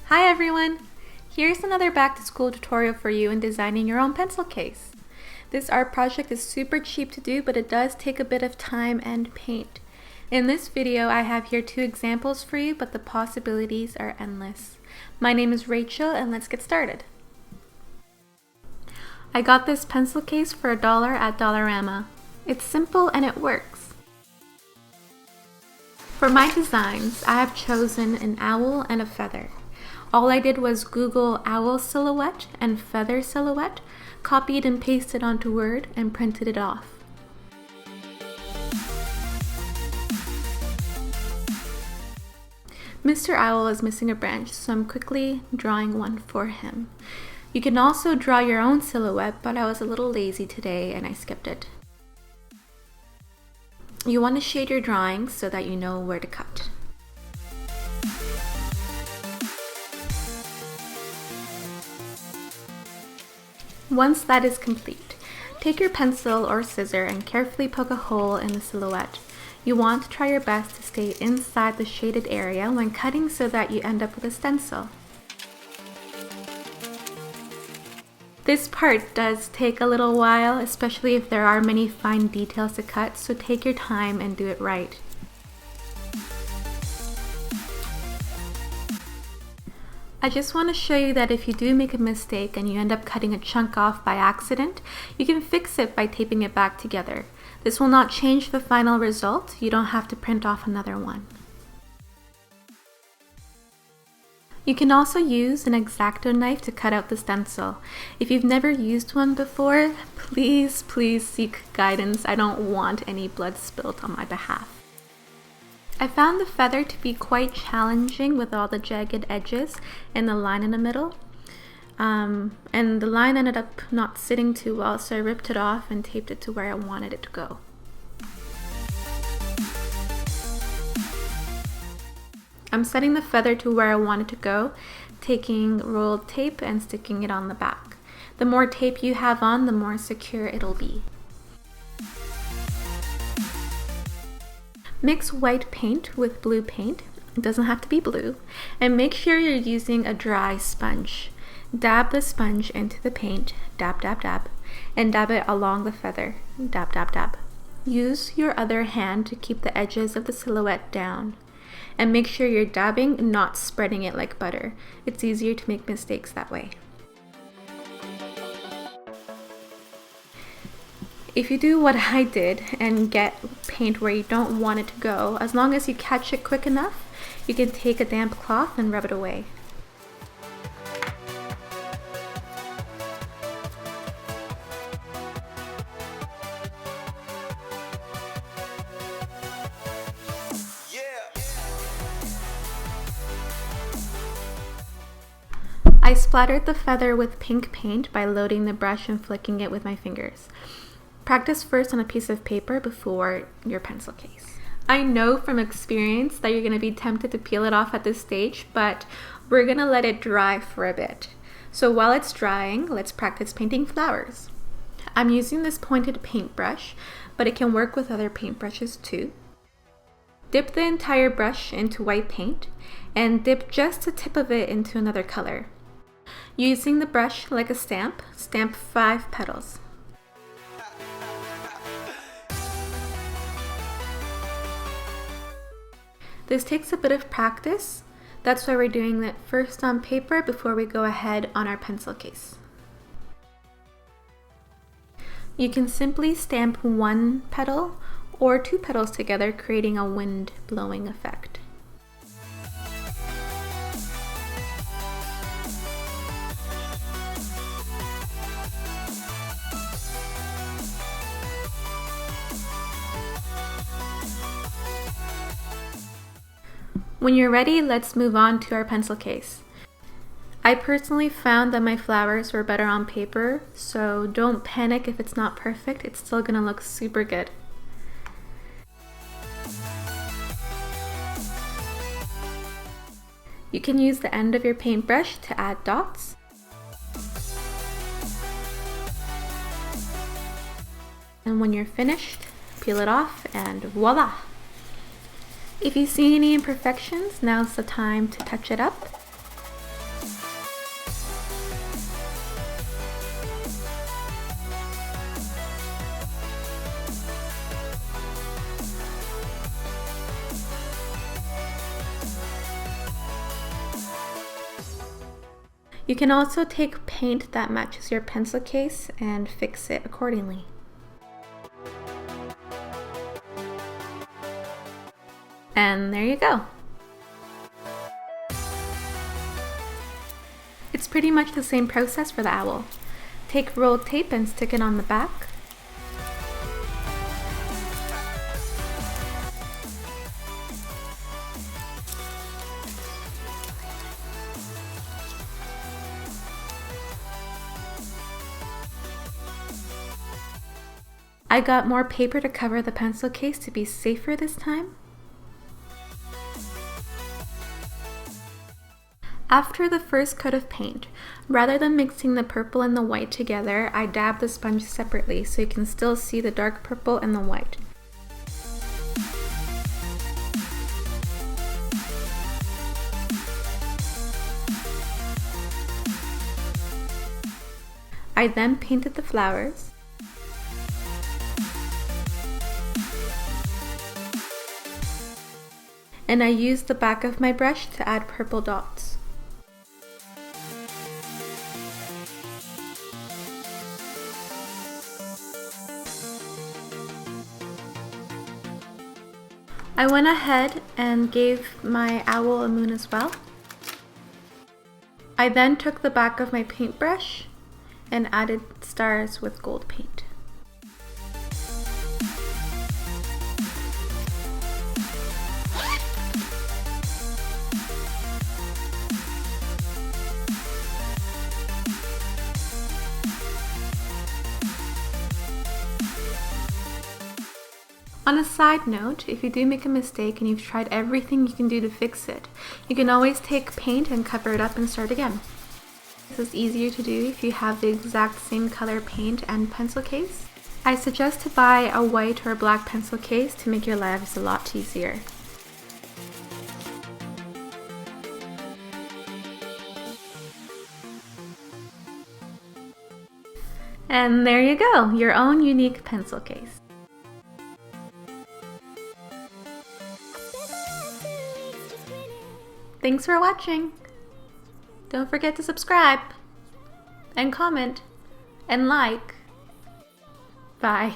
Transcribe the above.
Hi everyone! Here's another back to school tutorial for you in designing your own pencil case. This art project is super cheap to do, but it does take a bit of time and paint. In this video I have here 2 examples for you, but the possibilities are endless. My name is Rachel and let's get started. I got this pencil case for $1 at Dollarama. It's simple and it works. For my designs, I have chosen an owl and a feather. All I did was Google owl silhouette and feather silhouette, copied and pasted onto Word, and printed it off. Mr. Owl is missing a branch, so I'm quickly drawing one for him. You can also draw your own silhouette, but I was a little lazy today and I skipped it. You want to shade your drawings so that you know where to cut. Once that is complete, take your pencil or scissor and carefully poke a hole in the silhouette. You want to try your best to stay inside the shaded area when cutting so that you end up with a stencil. This part does take a little while, especially if there are many fine details to cut, so take your time and do it right. I just want to show you that if you do make a mistake and you end up cutting a chunk off by accident, you can fix it by taping it back together. This will not change the final result. You don't have to print off another one. You can also use an X-Acto knife to cut out the stencil. If you've never used one before, please seek guidance. I don't want any blood spilled on my behalf. I found the feather to be quite challenging with all the jagged edges and the line in the middle. And the line ended up not sitting too well, so I ripped it off and taped it to where I wanted it to go. I'm setting the feather to where I want it to go, taking rolled tape and sticking it on the back. The more tape you have on, the more secure it'll be. Mix white paint with blue paint, it doesn't have to be blue, and make sure you're using a dry sponge. Dab the sponge into the paint, dab dab dab, and dab it along the feather, dab dab dab. Use your other hand to keep the edges of the silhouette down. And make sure you're dabbing, not spreading it like butter. It's easier to make mistakes that way. If you do what I did and get paint where you don't want it to go, as long as you catch it quick enough, you can take a damp cloth and rub it away. I splattered the feather with pink paint by loading the brush and flicking it with my fingers. Practice first on a piece of paper before your pencil case. I know from experience that you're going to be tempted to peel it off at this stage, but we're going to let it dry for a bit. So while it's drying, let's practice painting flowers. I'm using this pointed paintbrush, but it can work with other paintbrushes too. Dip the entire brush into white paint and dip just the tip of it into another color. Using the brush like a stamp, stamp 5 petals. This takes a bit of practice. That's why we're doing it first on paper before we go ahead on our pencil case. You can simply stamp 1 petal or 2 petals together, creating a wind blowing effect. When you're ready, let's move on to our pencil case. I personally found that my flowers were better on paper, so don't panic if it's not perfect. It's still gonna look super good. You can use the end of your paintbrush to add dots. And when you're finished, peel it off and voila! If you see any imperfections, now's the time to touch it up. You can also take paint that matches your pencil case and fix it accordingly. And there you go. It's pretty much the same process for the owl. Take rolled tape and stick it on the back. I got more paper to cover the pencil case to be safer this time. After the first coat of paint, rather than mixing the purple and the white together, I dab the sponge separately so you can still see the dark purple and the white. I then painted the flowers. And I used the back of my brush to add purple dots. I went ahead and gave my owl a moon as well. I then took the back of my paintbrush and added stars with gold paint. On a side note, if you do make a mistake and you've tried everything you can do to fix it, you can always take paint and cover it up and start again. This is easier to do if you have the exact same color paint and pencil case. I suggest to buy a white or black pencil case to make your lives a lot easier. And there you go, your own unique pencil case. Thanks for watching. Don't forget to subscribe and comment and like. Bye.